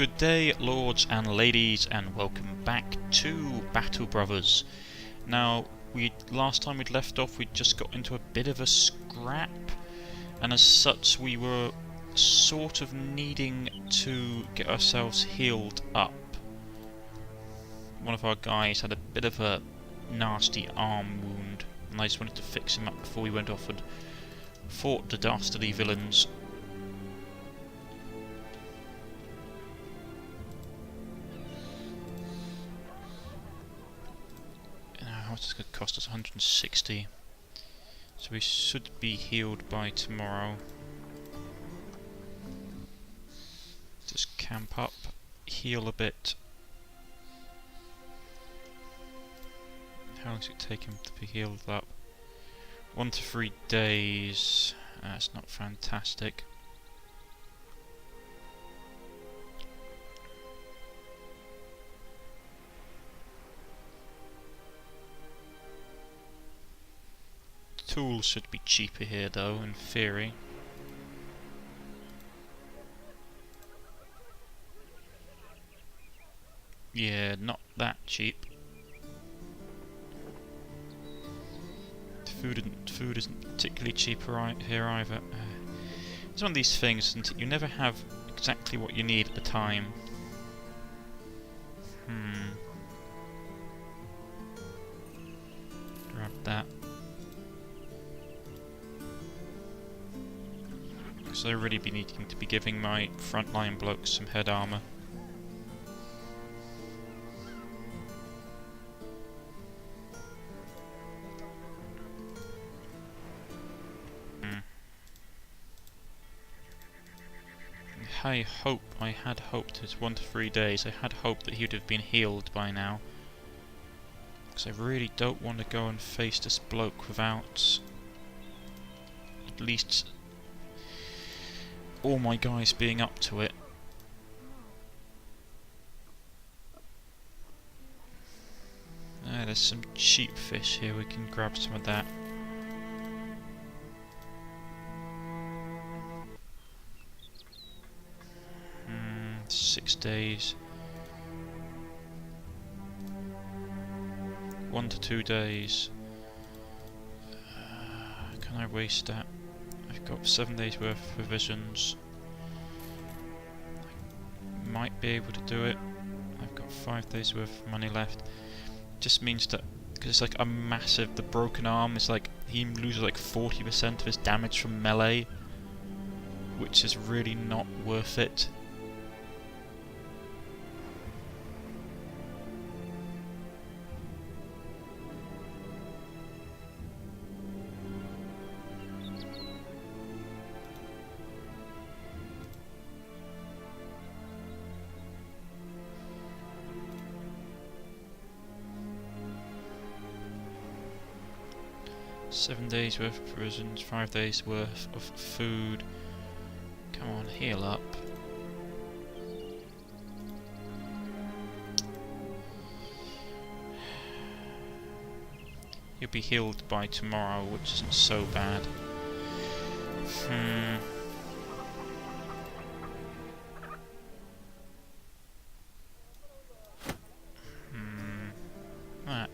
Good day, lords and ladies, and welcome back to Battle Brothers. Now, last time we'd left off, we'd just got into a bit of a scrap, and as such we were sort of needing to get ourselves healed up. One of our guys had a bit of a nasty arm wound, and I just wanted to fix him up before we went off and fought the dastardly villains. How much is it going to cost us? 160. So we should be healed by tomorrow. Just camp up, heal a bit. How long does it take him to be healed up? 1 to 3 days. That's not fantastic. Tools should be cheaper here though, in theory. Yeah, not that cheap. Food isn't particularly cheaper here either. It's one of these things, isn't it? You never have exactly what you need at the time. Grab that. So I really be needing to be giving my frontline blokes some head armour. I had hoped it's 1 to 3 days. I had hoped that he would have been healed by now. Because I really don't want to go and face this bloke without at least all my guys being up to it. There's some cheap fish here, we can grab some of that. Hmm, 6 days. 1 to 2 days. Can I waste that? I've got 7 days worth of provisions. I might be able to do it. I've got 5 days worth of money left. Just means that, because it's like a massive, the broken arm is like, he loses like 40% of his damage from melee, which is really not worth it. Seven days worth of provisions, 5 days worth of food. Come on, heal up. You'll be healed by tomorrow, which isn't so bad.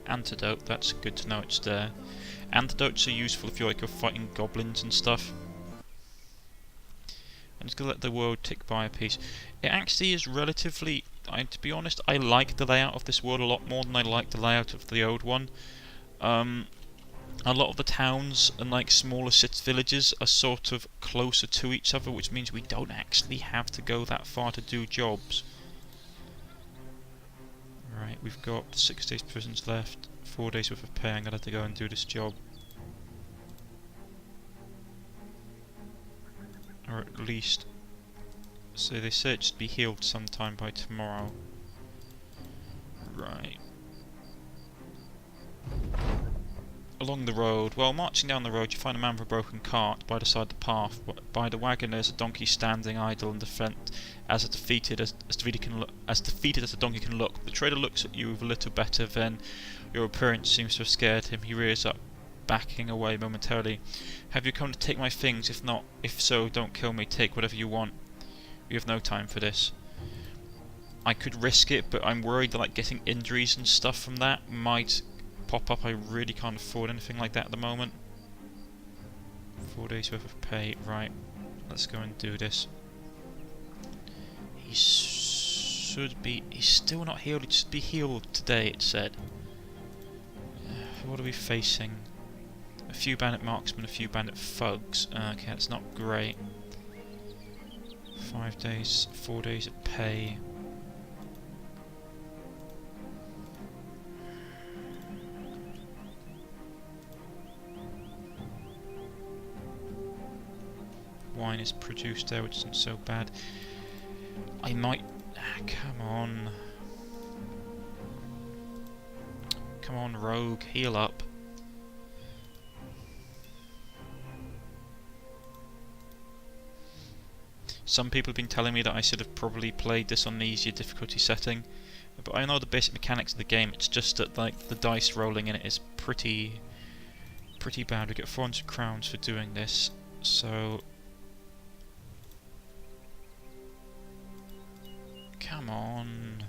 Antidote, that's good to know it's there. Antidotes are useful if you're fighting goblins and stuff. I'm just gonna let the world tick by a piece. It actually is relatively, to be honest, I like the layout of this world a lot more than I like the layout of the old one. A lot of the towns and like smaller villages are sort of closer to each other, which means we don't actually have to go that far to do jobs. Right, we've got 6 days prisons left, 4 days worth of pay. I'm gonna have to go and do this job. Or at least, so they say it should be healed sometime by tomorrow. Right. Along the road, well, marching down the road, you find a man with a broken cart by the side of the path. By the wagon, there's a donkey standing idle in the front, as defeated as the donkey can look. The trader looks at you with a little better than your appearance seems to have scared him. He rears up, backing away momentarily. Have you come to take my things? If not, if so, don't kill me. Take whatever you want. We have no time for this. I could risk it, but I'm worried that like getting injuries and stuff from that might pop up. I really can't afford anything like that at the moment. 4 days worth of pay, right. Let's go and do this. He should be... He's still not healed, he should be healed today, it said. What are we facing? A few bandit marksmen, a few bandit thugs. Okay, that's not great. 5 days, 4 days of pay. Wine is produced there, which isn't so bad. I might... come on. Come on, rogue, heal up. Some people have been telling me that I should have probably played this on an easier difficulty setting, but I know the basic mechanics of the game. It's just that like the dice rolling in it is pretty bad. We get 400 crowns for doing this, so come on.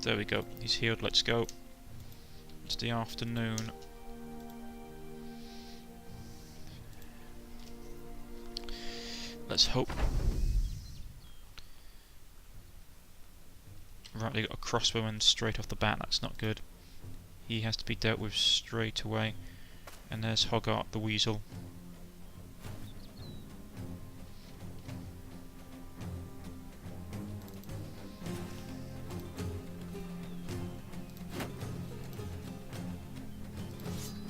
There we go. He's healed. Let's go. It's the afternoon. Let's hope. Right, they got a crossbowman straight off the bat. That's not good. He has to be dealt with straight away. And there's Hogarth the Weasel.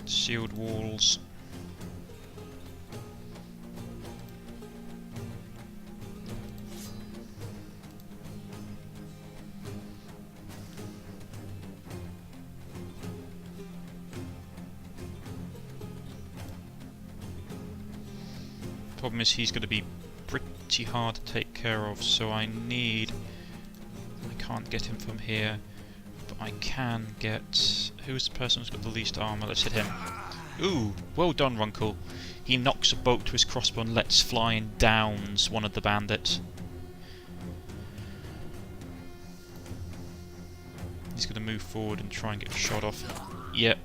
Shield walls. Problem is he's going to be pretty hard to take care of, so I can't get him from here, but I can get... Who's the person who's got the least armour? Let's hit him. Ooh, well done, Runkle. He knocks a bolt to his crossbow and lets fly and downs one of the bandits. He's going to move forward and try and get shot off. Yep,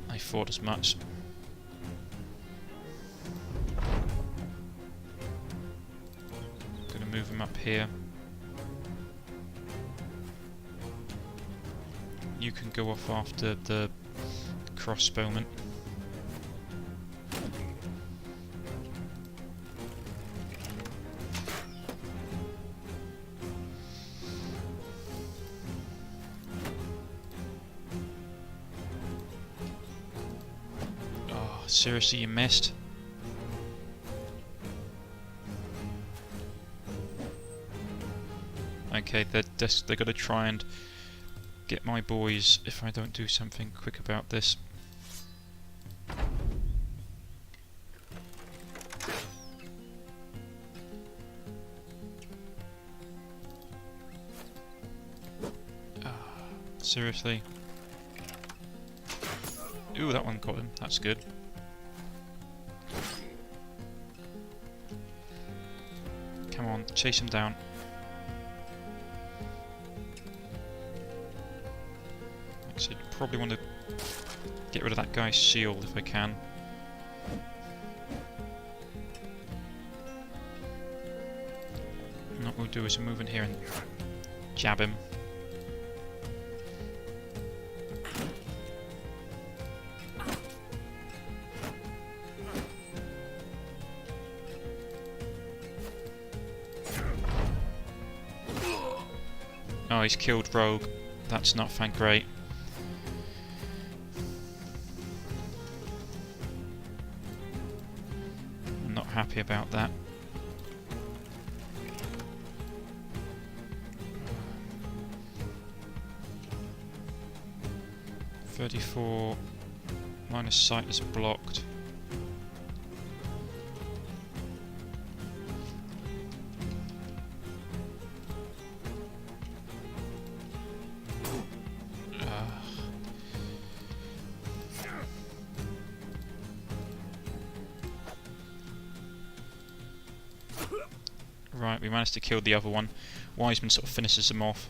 I thought as much. Going to move him up here. You can go off after the crossbowman. Oh, seriously, you missed? Okay, they're going to try and get my boys if I don't do something quick about this. Seriously? Ooh, that one got him. That's good. Come on, chase him down. Actually, probably want to get rid of that guy's shield if I can. And what we'll do is we'll move in here and jab him. Oh, he's killed Rogue. That's not great. I'm not happy about that. .34 minus sight is blocked. Right, we managed to kill the other one. Wiseman sort of finishes him off.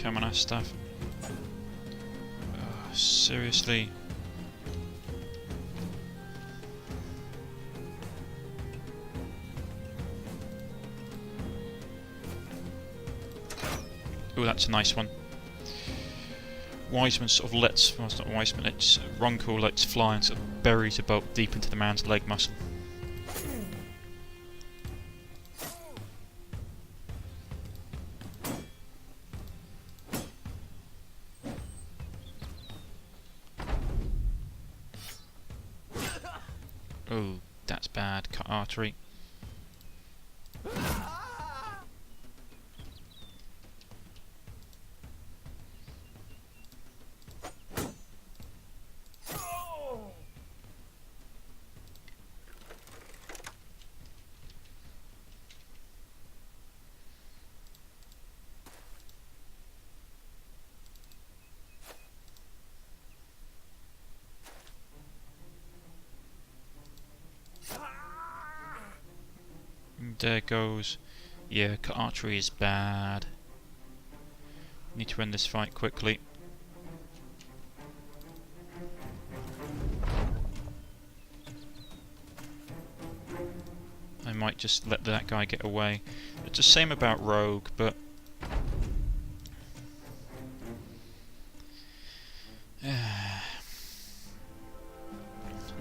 Come on, stuff. Seriously. Oh, that's a nice one. Wiseman sort of lets, well, it's not Wiseman, it's Runkle lets fly and sort of buries a bolt deep into the man's leg muscle. Oh, that's bad. Cut artery. There goes. Yeah, cut artery is bad. Need to end this fight quickly. I might just let that guy get away. It's the same about Rogue, but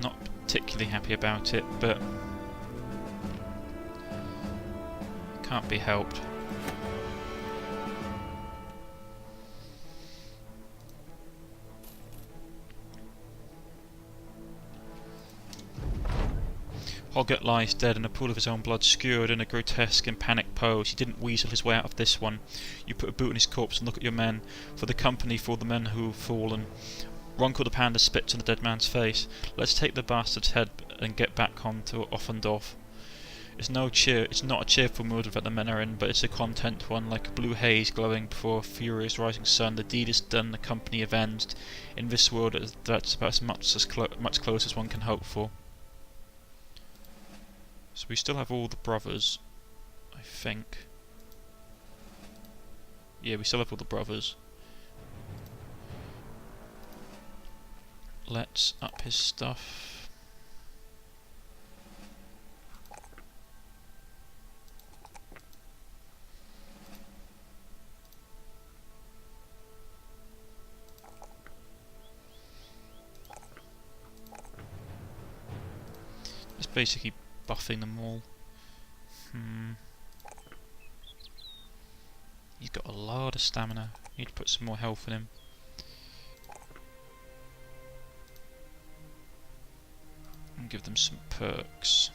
not particularly happy about it, but can't be helped. Hoggett lies dead in a pool of his own blood, skewered in a grotesque and panicked pose. He didn't weasel his way out of this one. You put a boot in his corpse and look at your men. For the company, for the men who have fallen. Runkle the Panda spits on the dead man's face. Let's take the bastard's head and get back on to Offendorf. It's not a cheerful mood that the men are in, but it's a content one, like a blue haze glowing before a furious rising sun. The deed is done, the company avenged. In this world, that's about as much close as one can hope for. So we still have all the brothers, I think. Yeah, we still have all the brothers. Let's up his stuff. It's basically buffing them all. He's got a lot of stamina. Need to put some more health in him. And give them some perks.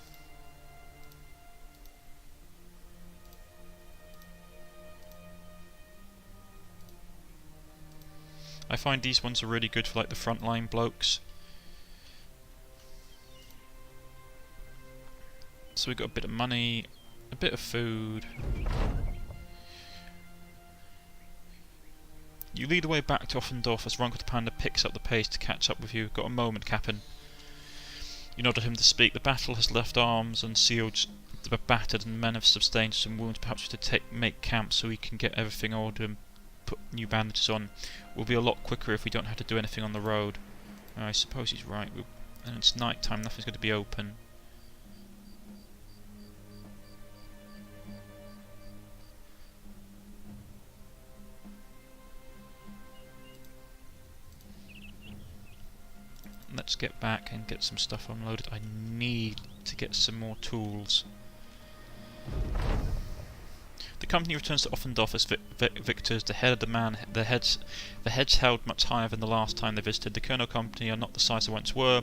I find these ones are really good for like the frontline blokes. So we've got a bit of money, a bit of food. You lead the way back to Offendorf as Runkle the Panda picks up the pace to catch up with you. Got a moment, Captain. You nod at him to speak. The battle has left arms and shields battered, and men have sustained some wounds. Perhaps to make camp so we can get everything ordered and put new bandages on. We'll be a lot quicker if we don't have to do anything on the road. I suppose he's right. And it's night time. Nothing's going to be open. Let's get back and get some stuff unloaded. I need to get some more tools. The company returns to Offendorf as victors. The head of the heads held much higher than the last time they visited. The Colonel Company are not the size they once were.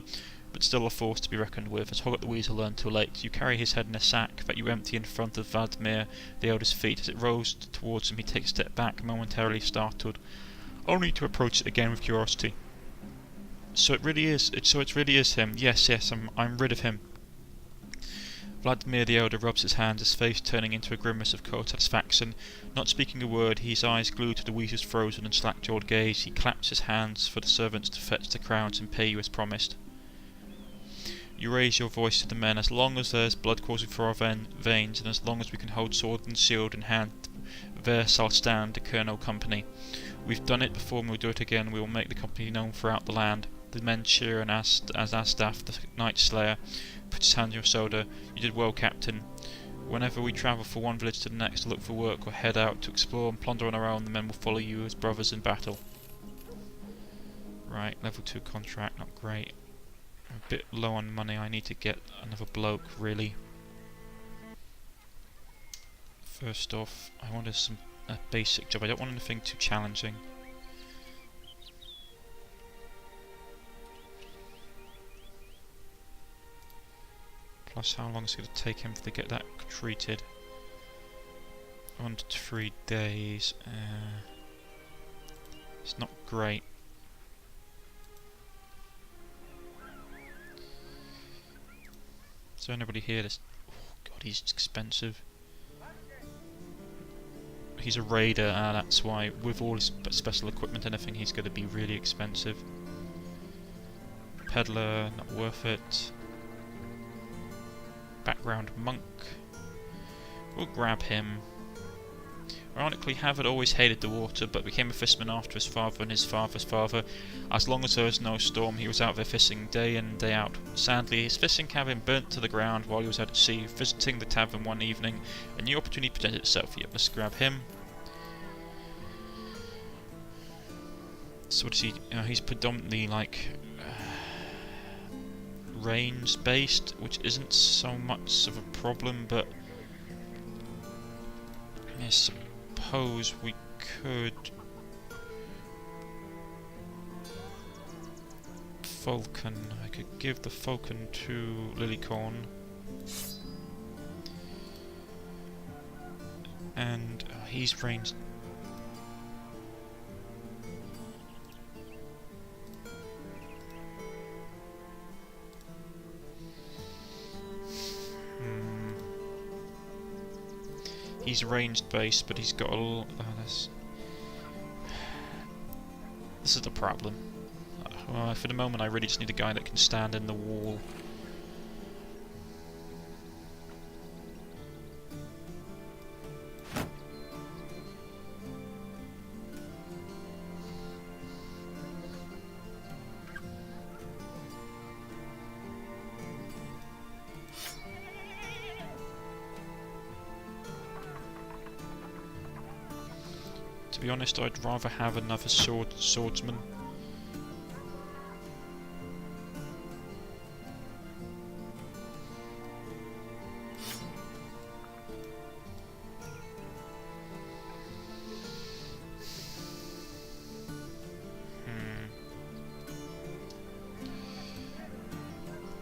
but still a force to be reckoned with, as Hogget the Weasel learned too late. You carry his head in a sack that you empty in front of Vladimir the Elder's feet. As it rolls towards him, he takes a step back, momentarily startled, only to approach it again with curiosity. So it really is him. Yes, I'm rid of him. Vladimir the Elder rubs his hands, his face turning into a grimace of cold satisfaction. Not speaking a word, his eyes glued to the weasel's frozen and slack-jawed gaze, he claps his hands for the servants to fetch the crowns and pay you as promised. You raise your voice to the men. As long as there's blood coursing through our veins, and as long as we can hold sword and shield in hand, there shall stand the Colonel Company. We've done it before and we'll do it again. We will make the company known throughout the land. The men cheer, and as Asdaf, the Night Slayer, puts his hand on your shoulder. You did well, Captain. Whenever we travel from one village to the next to look for work or head out to explore and plunder on our own, the men will follow you as brothers in battle. Right, level 2 contract, not great. I'm a bit low on money. I need to get another bloke, really. First off, I want a basic job. I don't want anything too challenging. Plus, how long is it going to take him to get that treated? 1 to 3 days. It's not great. Is there anybody here that's... Oh god, he's expensive. He's a raider, that's why. With all his special equipment and everything, he's going to be really expensive. Peddler, not worth it. Background monk. We'll grab him. Ironically, Havard always hated the water, but became a fisherman after his father and his father's father. As long as there was no storm, he was out there fishing day in, day out. Sadly, his fishing cabin burnt to the ground while he was out at sea. Visiting the tavern one evening, a new opportunity presented itself. Yep, let's grab him. So what is he? He's predominantly like range based, which isn't so much of a problem, but I suppose we could Falcon. I could give the Falcon to Lilycorn, and he's ranged. He's ranged base, but he's got a lot. This is the problem. For the moment, I really just need a guy that can stand in the wall. To be honest, I'd rather have another swordsman.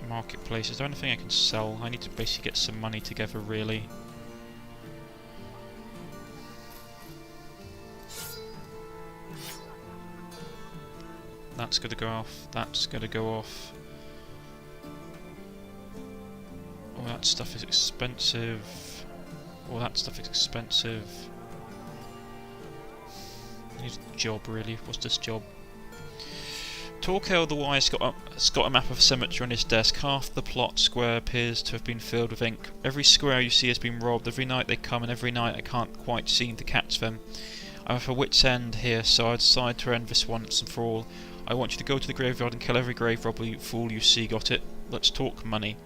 Marketplace. Is there anything I can sell? I need to basically get some money together, really. That's going to go off. That's going to go off. All that stuff is expensive. All that stuff is expensive. I need a job, really. What's this job? Torquil the Wise has got a map of a cemetery on his desk. Half the plot square appears to have been filled with ink. Every square you see has been robbed. Every night they come, and every night I can't quite seem to catch them. I'm at a wit's end here, so I decide to end this once and for all. I want you to go to the graveyard and kill every grave robber fool you see. Got it? Let's talk money.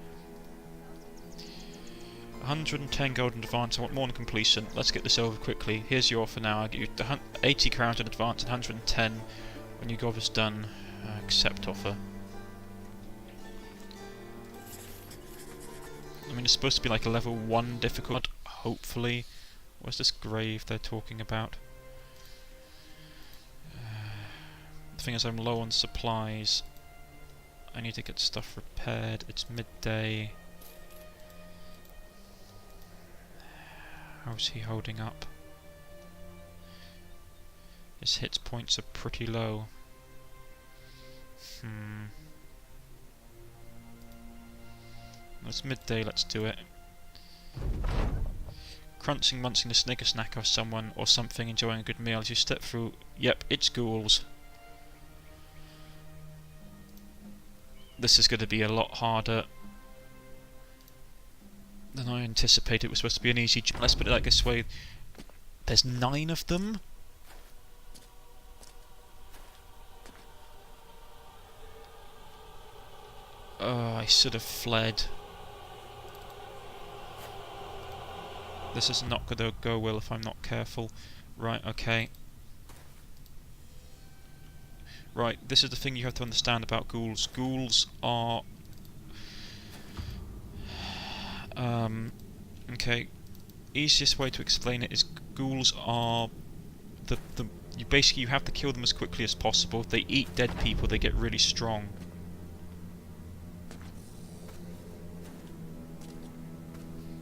110 gold in advance. I want more than completion. Let's get this over quickly. Here's your offer now. I'll give you 80 crowns in advance and 110 when your job is done. Accept offer. I mean, it's supposed to be like a level 1 difficult, hopefully. Where's this grave they're talking about? The thing is, I'm low on supplies. I need to get stuff repaired. It's midday. How's he holding up? His hit points are pretty low. It's midday, let's do it. Crunching, munching the snicker snack of someone or something, enjoying a good meal as you step through. Yep, it's ghouls. This is going to be a lot harder than I anticipated. It was supposed to be an easy job. Let's put it like this way. There's 9 of them. Oh, I should have fled. This is not going to go well if I'm not careful. Right, okay. Right, this is the thing you have to understand about ghouls. Ghouls are... okay. Easiest way to explain it is ghouls are... you have to kill them as quickly as possible. If they eat dead people, they get really strong.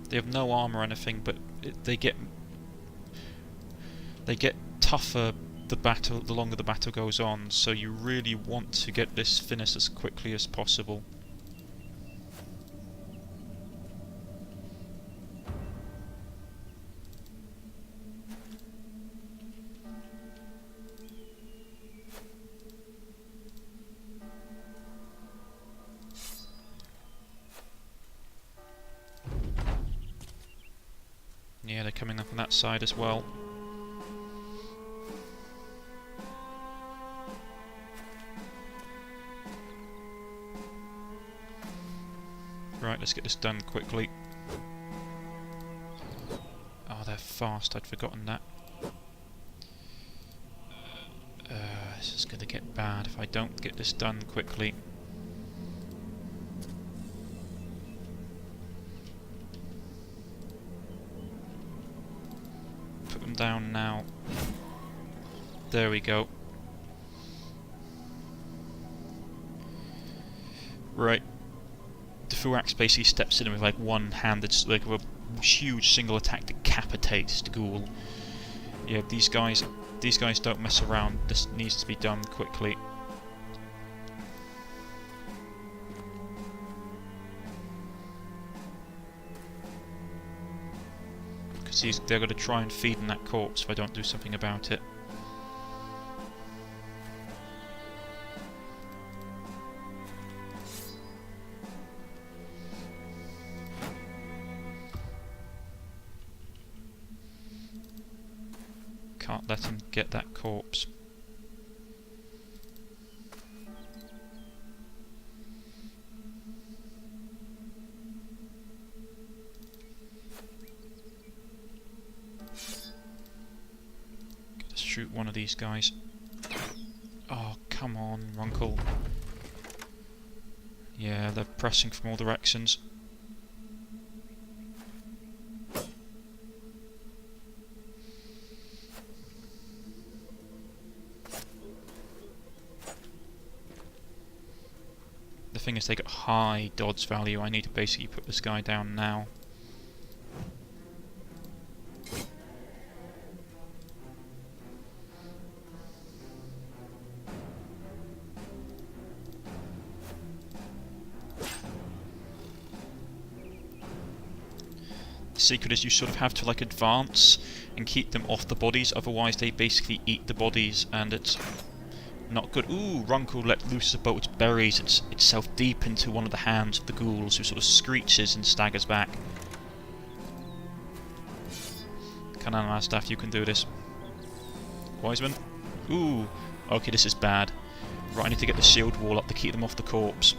They have no armor or anything, but they get tougher the longer the battle goes on. So you really want to get this finished as quickly as possible. Yeah, they're coming up on that side as well. Right, let's get this done quickly. Oh, they're fast, I'd forgotten that. This is going to get bad if I don't get this done quickly. Down now. There we go. Right. The Fuax basically steps in with like one hand that's like a huge single attack decapitates the ghoul. Yeah, these guys don't mess around. This needs to be done quickly. They're going to try and feed on that corpse if I don't do something about it. Can't let him get that corpse. Shoot one of these guys. Oh, come on, Runkle. Yeah, they're pressing from all directions. The thing is, they got high dodge value. I need to basically put this guy down now. Secret is you sort of have to like advance and keep them off the bodies, otherwise they basically eat the bodies and it's not good. Ooh, Runkle let loose a bolt which buries itself deep into one of the hands of the ghouls, who sort of screeches and staggers back. Come on, Mastaff, you can do this. Wiseman. Ooh, okay, this is bad. Right, I need to get the shield wall up to keep them off the corpse.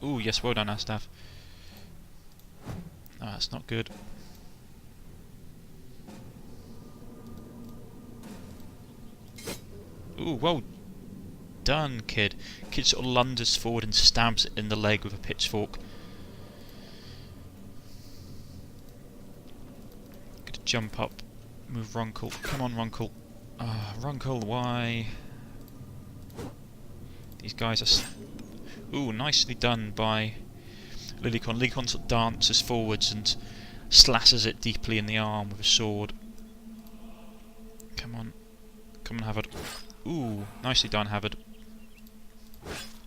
Ooh, yes, well done, Astaff. Oh, that's not good. Ooh, well done, kid. Kid sort of lunges forward and stabs it in the leg with a pitchfork. jump up. Move Runkle. Come on, Runkle. Runkle, why? These guys are... Ooh, nicely done by Lilycon. Lilycon sort of dances forwards and slashes it deeply in the arm with a sword. Come on. Come on, Havard. Ooh, nicely done, Havard.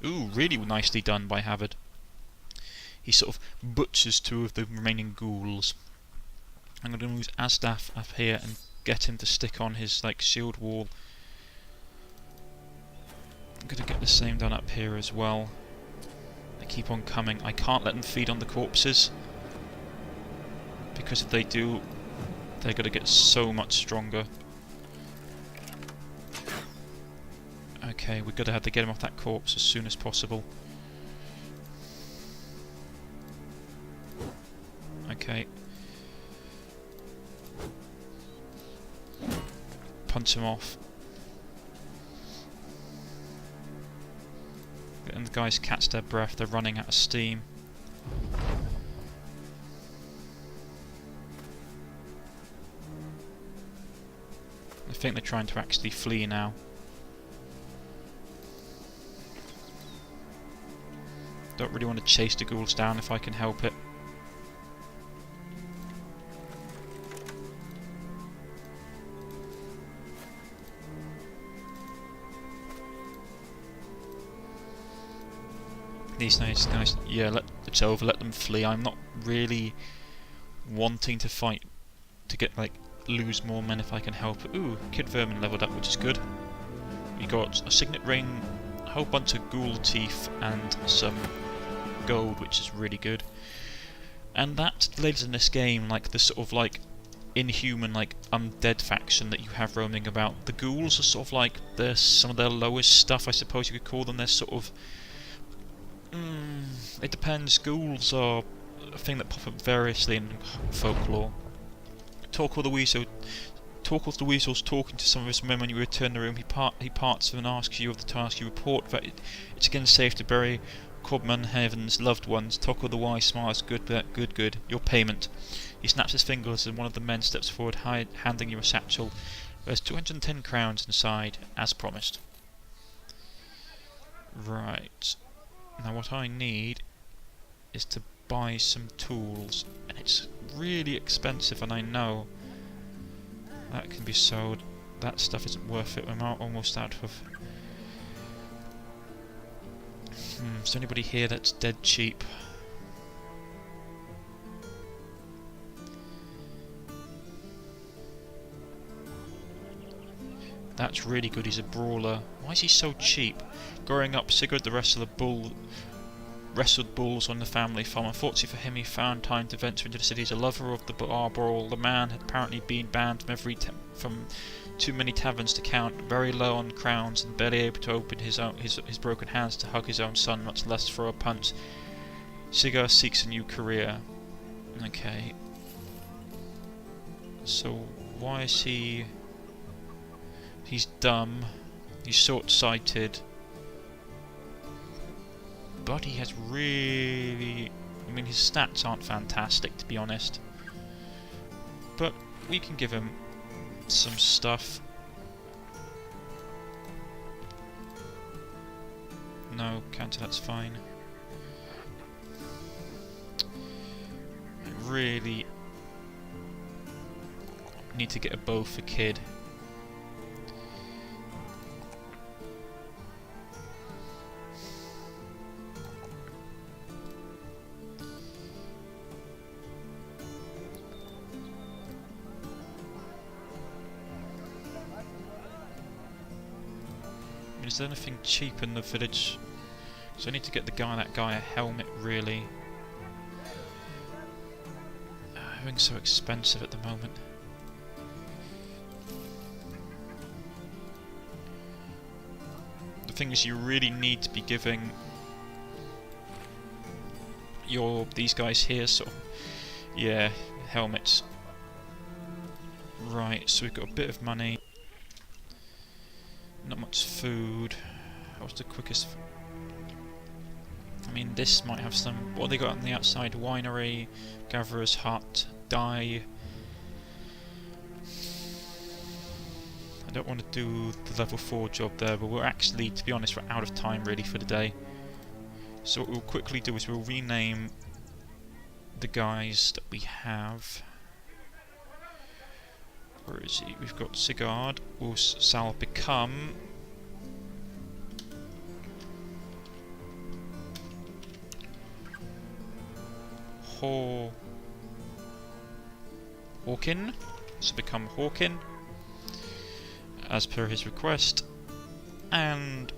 Ooh, really nicely done by Havard. He sort of butchers 2 of the remaining ghouls. I'm going to use Asdaf up here and get him to stick on his like shield wall. I'm going to get the same done up here as well. They keep on coming. I can't let them feed on the corpses, because if they do, they're going to get so much stronger. Okay, we're going to have to get him off that corpse as soon as possible. Okay. Punch him off. And the guys catch their breath, they're running out of steam. I think they're trying to actually flee now. Don't really want to chase the ghouls down if I can help it. These guys, yeah, it's over, let them flee. I'm not really wanting to fight to get, like, lose more men if I can help it. Ooh, Kid Vermin leveled up, which is good. We got a signet ring, a whole bunch of ghoul teeth, and some gold, which is really good. And that, ladies, in this game, like, the sort of, like, inhuman, like, undead faction that you have roaming about. The ghouls are sort of like, they're some of their lowest stuff, I suppose you could call them. They're sort of... it depends. Ghouls are a thing that pop up variously in folklore. Torquil the Weasel's talking to some of his men when you return the room. He parts and asks you of the task. You report that it's again safe to bury Cobman Heaven's loved ones. Torquil the Wise smiles. Good. Your payment. He snaps his fingers and one of the men steps forward, handing you a satchel. There's 210 crowns inside, as promised. Right. Now what I need is to buy some tools, and it's really expensive, and I know that can be sold. That stuff isn't worth it. I'm almost out of... is there anybody here that's dead cheap? That's really good. He's a brawler. Why is he so cheap? Growing up, Sigurd, the rest of the wrestled bulls on the family farm. Unfortunately for him, he found time to venture into the city. He's a lover of the bar brawl. The man had apparently been banned from too many taverns to count, very low on crowns, and barely able to open his broken hands to hug his own son, much less throw a punch. Sigurd seeks a new career. Okay. So why is he? He's dumb. He's short-sighted. But he has really... I mean, his stats aren't fantastic, to be honest. But we can give him some stuff. No, counter, that's fine. I really need to get a bow for Kid. Is there anything cheap in the village? So I need to get that guy a helmet, really. Everything's so expensive at the moment. The thing is, you really need to be giving these guys here sort of, yeah, helmets. Right, so we've got a bit of money. Not much food. What's the quickest? I mean, this might have some... What have they got on the outside? Winery, Gatherer's Hut, dye. don't want to do the level 4 job there, but we're actually, to be honest, we're out of time really for the day. So what we'll quickly do is we'll rename the guys that we have. Where is he? We've got Sigurd. Sal become Hawkin. So become Hawkin, as per his request. And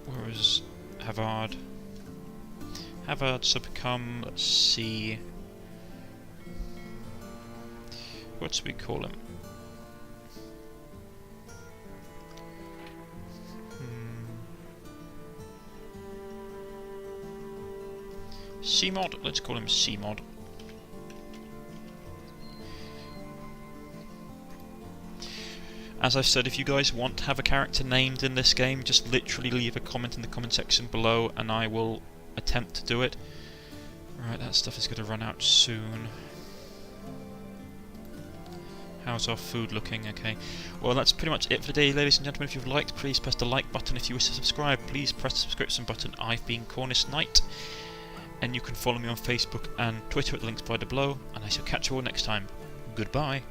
where is Havard? Havard, so become, let's see, what do we call him? C-Mod, let's call him C-Mod. As I've said, if you guys want to have a character named in this game, just literally leave a comment in the comment section below and I will attempt to do it. Right, that stuff is going to run out soon. How's our food looking? Okay. Well, that's pretty much it for today, ladies and gentlemen. If you've liked, please press the like button. If you wish to subscribe, please press the subscription button. I've been Cornish-Knight, and you can follow me on Facebook and Twitter at the links provided below, and I shall catch you all next time. Goodbye.